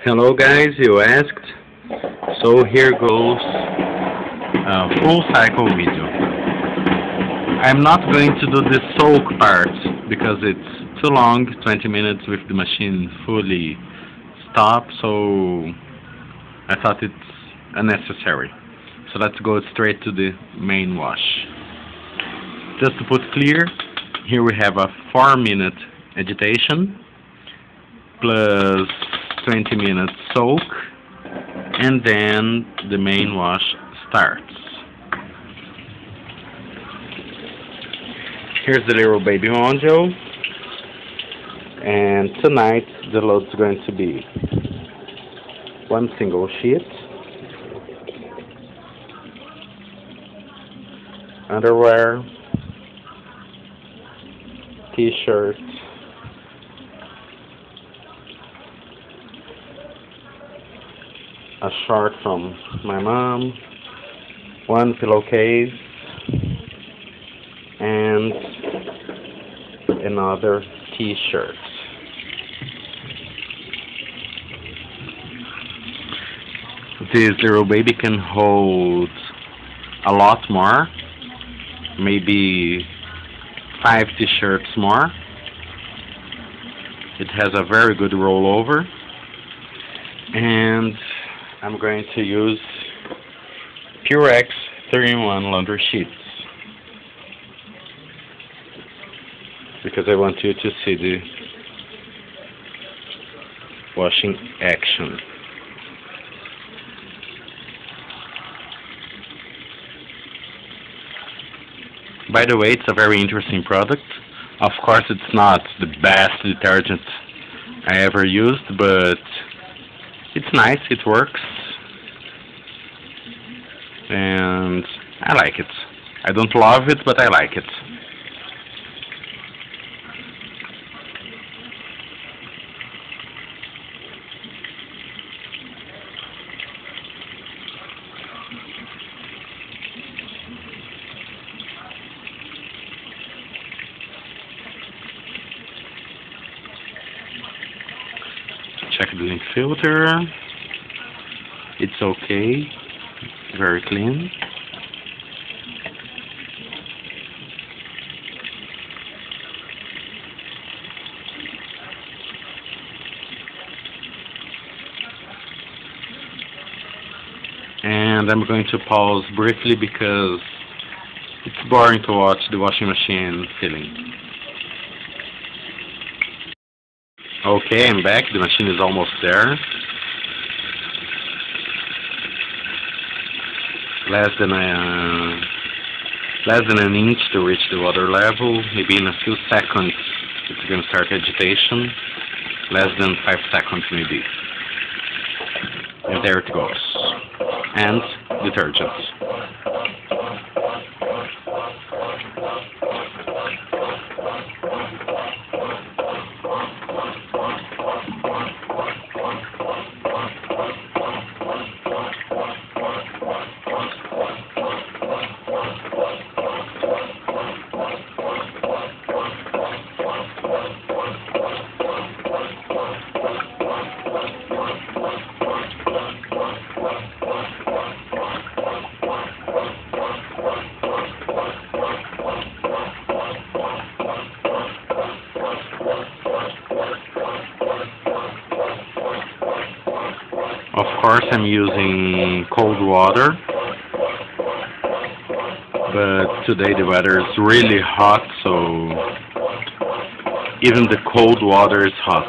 Hello guys, you asked. So here goes a full cycle video. I'm not going to do the soak part because it's too long, 20 minutes with the machine fully stopped, so I thought it's unnecessary. So let's go straight to the main wash. Just to put clear, here we have a 4-minute agitation plus 20 minutes soak, and then the main wash starts. Here's the little baby Mondial, and tonight the load's going to be one single sheet, underwear, t-shirt, a short from my mom, one pillowcase, and another t-shirt. This little baby can hold a lot more, maybe 5 t-shirts more. It has a very good rollover, and I'm going to use Purex 3-in-1 laundry sheets because I want you to see the washing action. By the way, it's a very interesting product. Of course, it's not the best detergent I ever used, but it's nice, it works, and I like it. I don't love it, but I like it. Check the link filter. It's okay, very clean. And I'm going to pause briefly because it's boring to watch the washing machine filling. Okay, I'm back. The machine is almost there. Less than an inch to reach the water level. Maybe in a few seconds it's going to start agitation. Less than 5 seconds maybe. And there it goes. And detergent. Of course, I'm using cold water, but today the weather is really hot, so even the cold water is hot.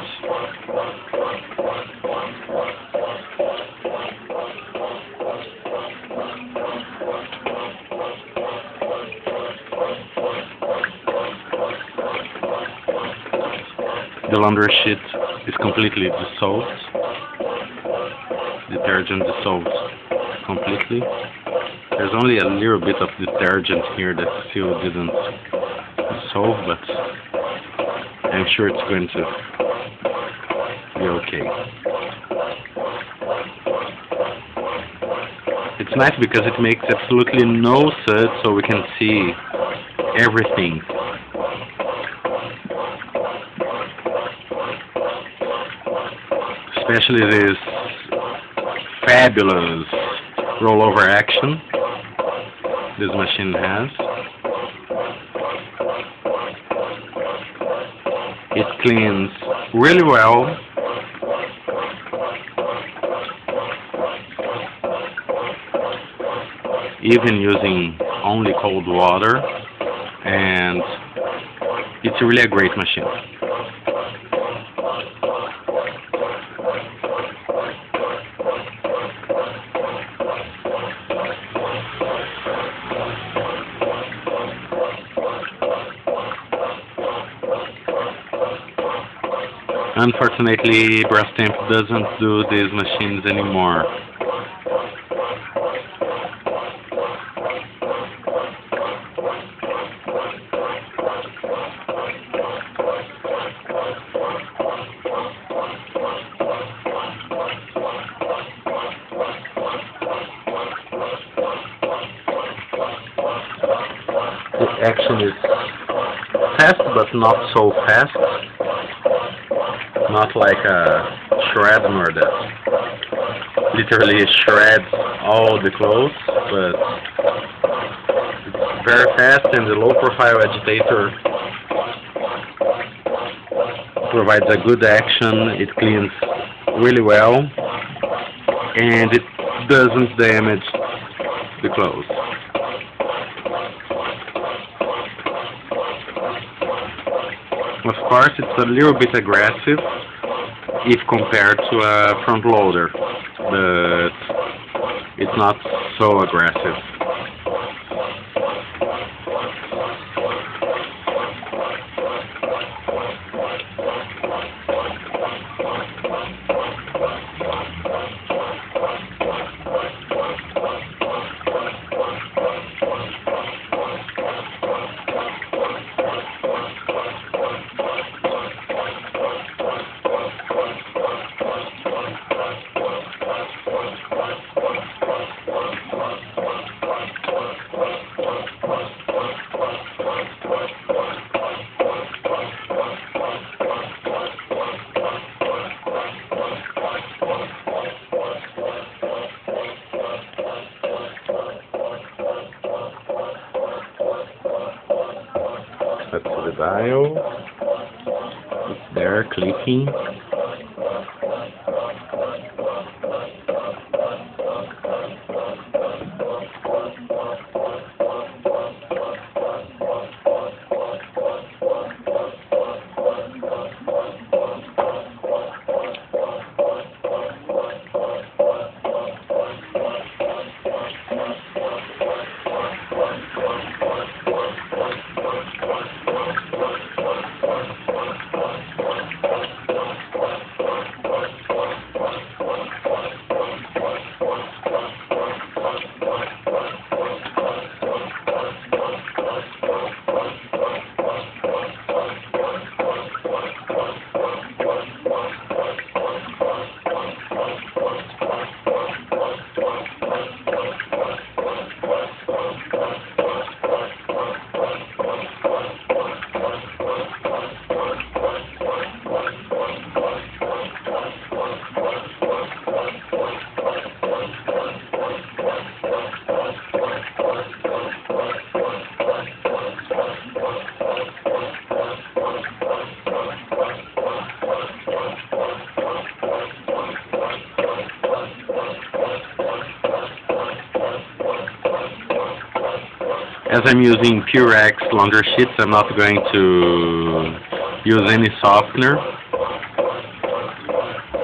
The laundry sheet is completely dissolved. Detergent dissolved completely. There's only a little bit of detergent here that still didn't dissolve, but I'm sure it's going to be okay. It's nice because it makes absolutely no suds, so we can see everything. especially this fabulous rollover action this machine has. It cleans really well. Even using only cold water, and it's really a great machine. Unfortunately, Brastemp doesn't do these machines anymore. The action is fast, but not so fast. Not like a shredder that literally shreds all the clothes, but it's very fast, and the low profile agitator provides a good action. It cleans really well, and it doesn't damage the clothes. Of course, it's a little bit aggressive if compared to a front loader, but it's not so aggressive. That's the dial. It's there, clicking. As I'm using Purex longer sheets, I'm not going to use any softener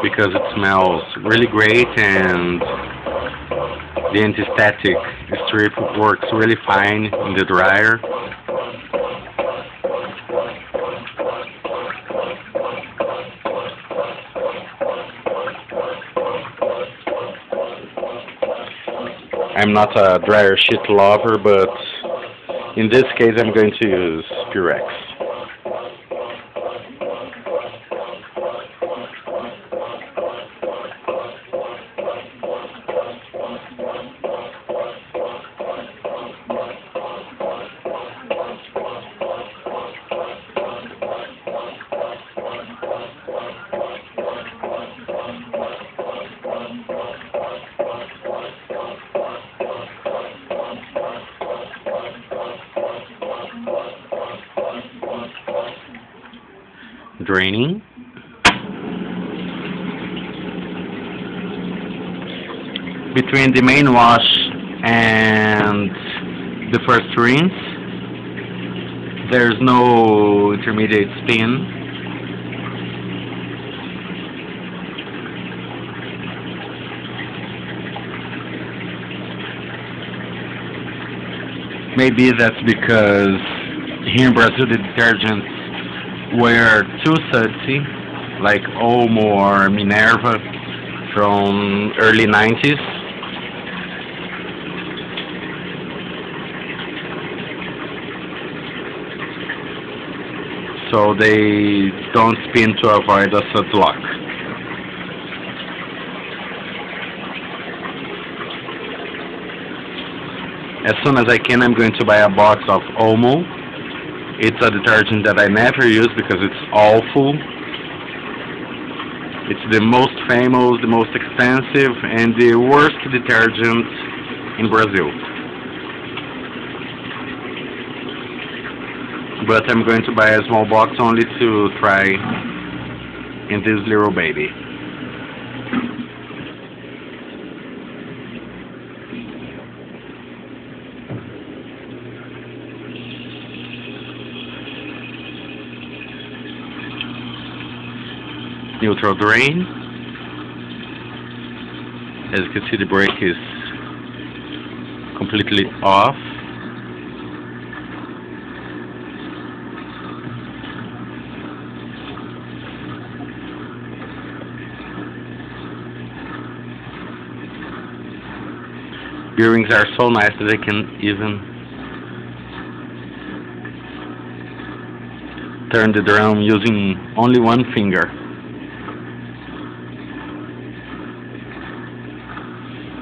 because it smells really great, and the anti-static strip works really fine in the dryer. I'm not a dryer sheet lover, but in this case I'm going to use Purex. draining. Between the main wash and the first rinse, there's no intermediate spin. Maybe that's because here in Brazil the detergents were too sudsy, like Omo or Minerva from early 90s. So they don't spin to avoid a sud lock. As soon as I can, I'm going to buy a box of Omo. It's a detergent that I never use because it's awful. It's the most famous, the most expensive, and the worst detergent in Brazil. But I'm going to buy a small box only to try in this little baby. Neutral drain. As you can see, the brake is completely off. Bearings are so nice that I can even turn the drum using only one finger.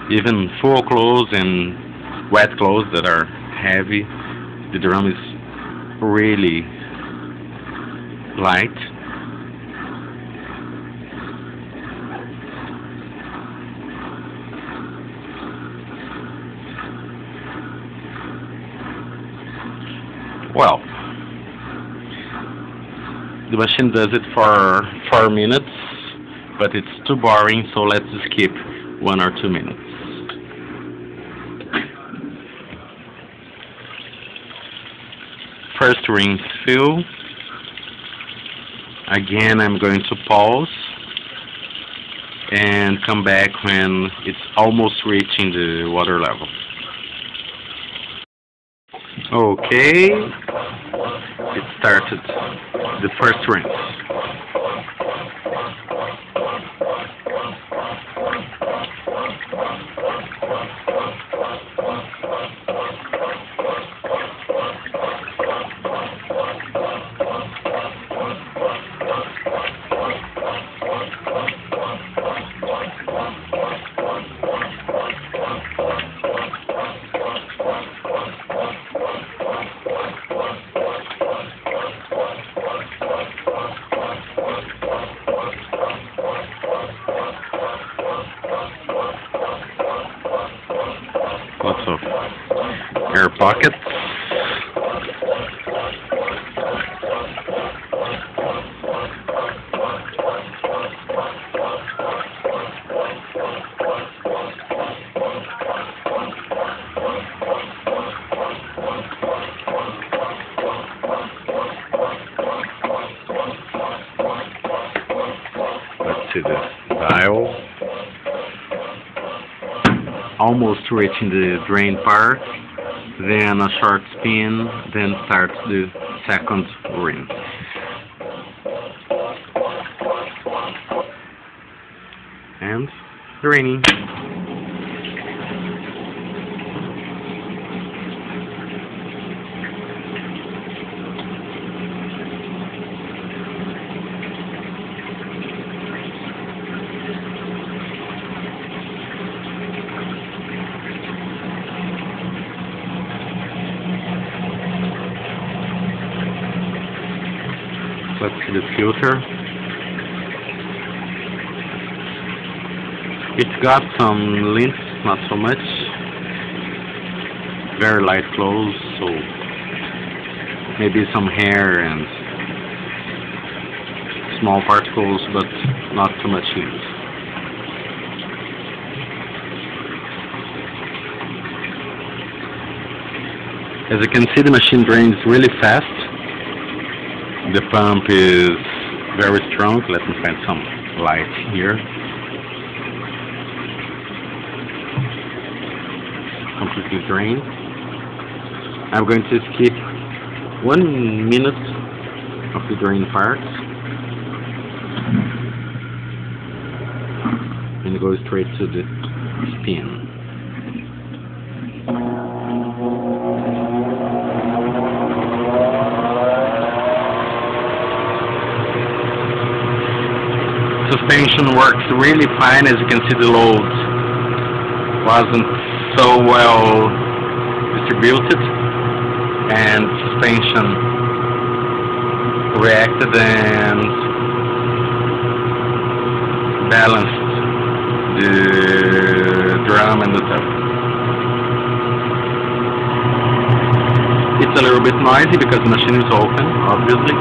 Even full clothes and wet clothes that are heavy, the drum is really light. Well, the machine does it for 4 minutes, but it's too boring, so let's skip 1 or 2 minutes. First rinse fill. Again, I'm going to pause and come back when it's almost reaching the water level. Okay, it started the first rinse. Lots of air pockets. Let's see the dial. Almost reaching the drain part, then a short spin, then starts the second rinse. And draining. Let's see the filter. It's got some lint, not so much. Very light clothes, so maybe some hair and small particles, but not too much heat. As you can see, the machine drains really fast. The pump is very strong. Let me find some light here. Completely drained. I'm going to skip 1 minute of the drain part and go straight to the spin. Suspension works really fine. As you can see, the load wasn't so well distributed, and suspension reacted and balanced the drum and the tub. It's a little bit noisy because the machine is open, obviously.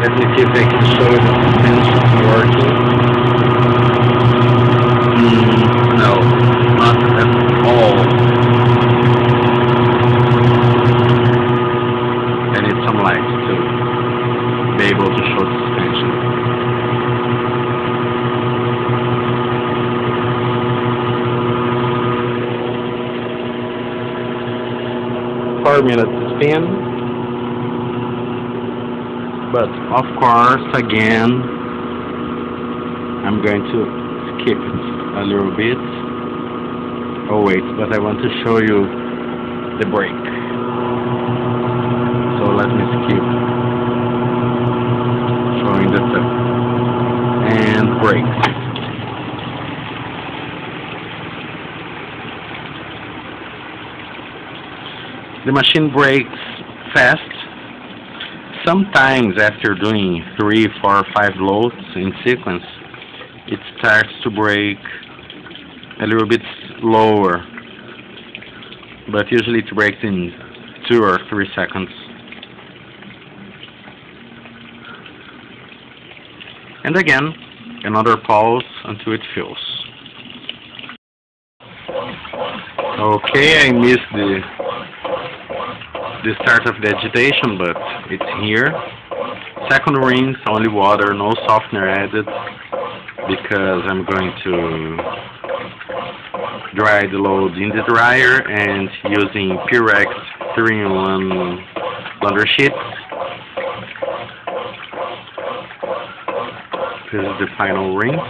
Let me see if I can show you the suspension working. No, not at all. I need some light to be able to show the suspension. .4 spin. But of course, again, I'm going to skip it a little bit. Oh wait, but I want to show you the brake. So let me skip showing the tip and brakes. The machine brakes fast. Sometimes after doing 3, 4, 5 loads in sequence, it starts to brake a little bit slower, but usually it brakes in 2 or 3 seconds. And again, another pause until it fills. Okay, I missed the start of the agitation, but it's here. Second rinse, only water, no softener added, because I'm going to dry the load in the dryer and using Purex 3-in-1 laundry sheets. This is the final rinse.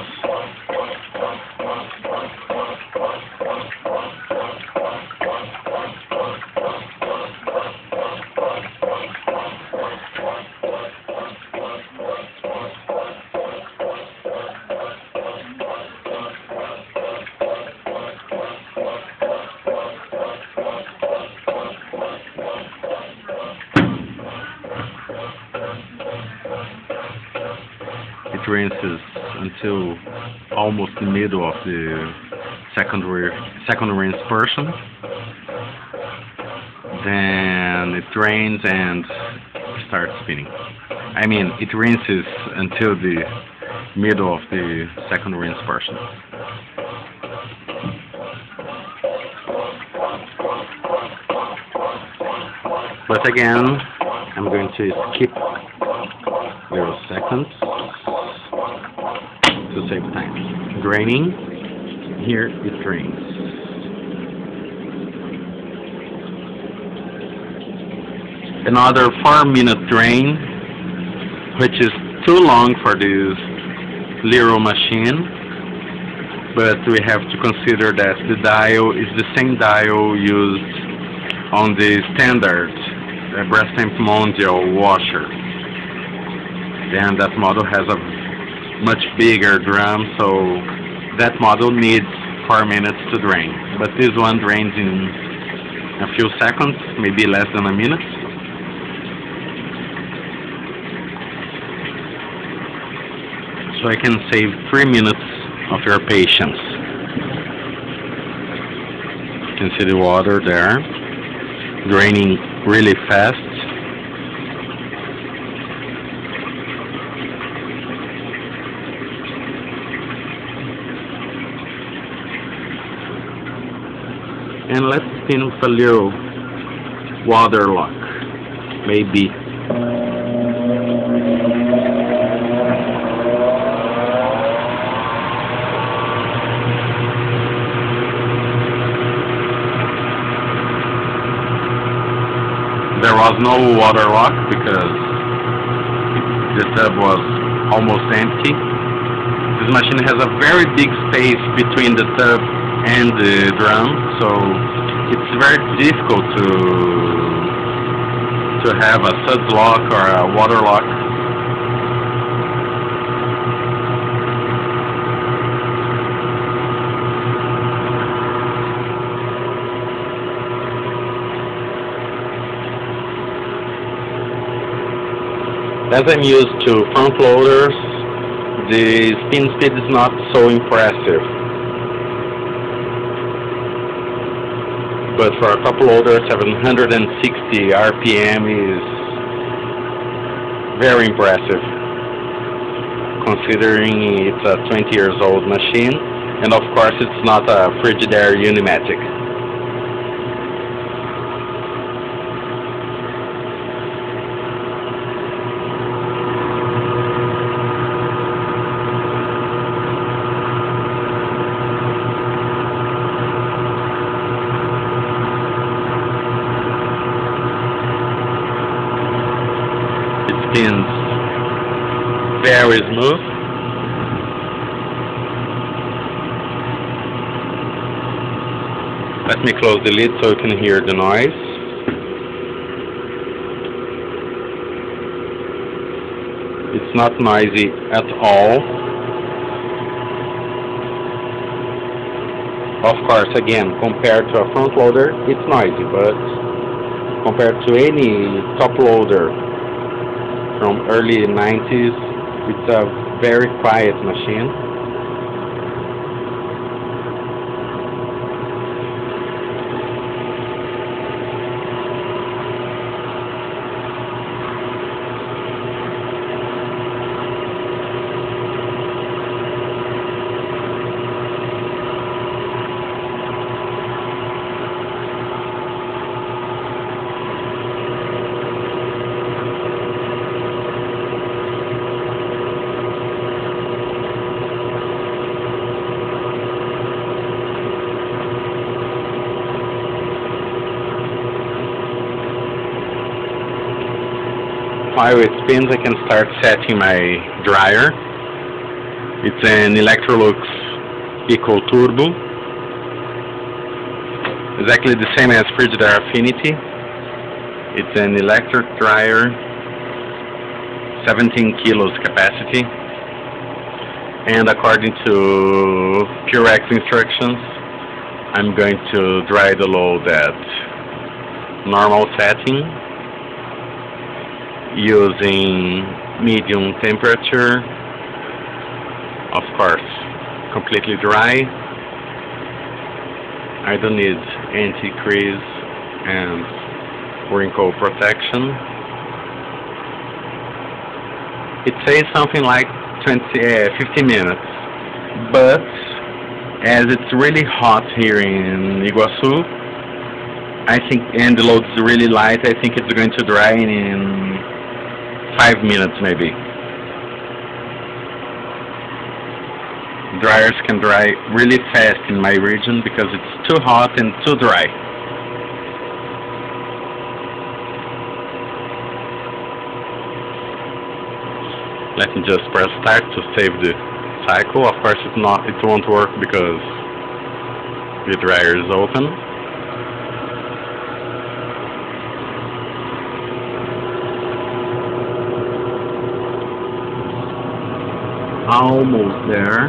It rinses until almost the middle of the second rinse portion. Then it drains and starts spinning. I mean, it rinses until the middle of the second rinse portion. But again, I'm going to skip 0 seconds to save time. Draining, here it drains. Another 4-minute drain, which is too long for this little machine, but we have to consider that the dial is the same dial used on the standard Brastemp Mondial washer. Then that model has a much bigger drum, so that model needs 4 minutes to drain. But this one drains in a few seconds, maybe less than a minute. So I can save 3 minutes of your patience. You can see the water there, draining really fast. And let's spin with a little water lock, maybe. There was no water lock because the tub was almost empty. This machine has a very big space between the tub and the drum, so it's very difficult to have a suds lock or a water lock. As I'm used to front loaders, the spin speed is not so impressive. But for a top loader, 760 RPM is very impressive, considering it's a 20 years old machine, and of course it's not a Frigidaire Unimatic. Spins very smooth. Let me close the lid so you can hear the noise. It's not noisy at all. Of course, again, compared to a front loader, it's noisy, but compared to any top loader from early 90s, it's a very quiet machine. While it spins, I can start setting my dryer. It's an Electrolux Eco Turbo, exactly the same as Frigidaire Affinity. It's an electric dryer, 17 kilos capacity, and according to Purex instructions, I'm going to dry the load at normal setting, using medium temperature, of course, completely dry. I don't need anti-crease and wrinkle protection. It says something like 15 minutes, but as it's really hot here in Iguaçu, I think, and the load is really light, I think it's going to dry in 5 minutes maybe. Dryers can dry really fast in my region because it's too hot and too dry. Let me just press start to save the cycle. Of course it won't work because the dryer is open. Almost there.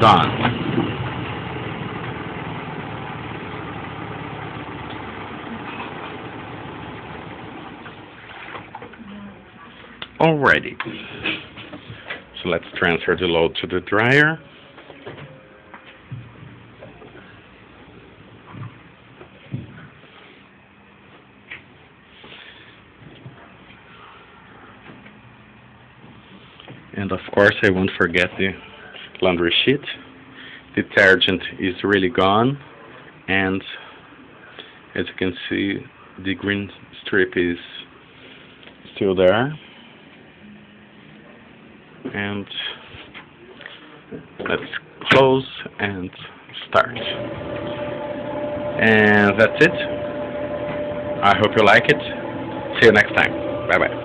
Done. Alrighty. So let's transfer the load to the dryer. And of course I won't forget the laundry sheet. Detergent is really gone, and as you can see, the green strip is still there. And let's close and start. And that's it. I hope you like it. See you next time. Bye bye.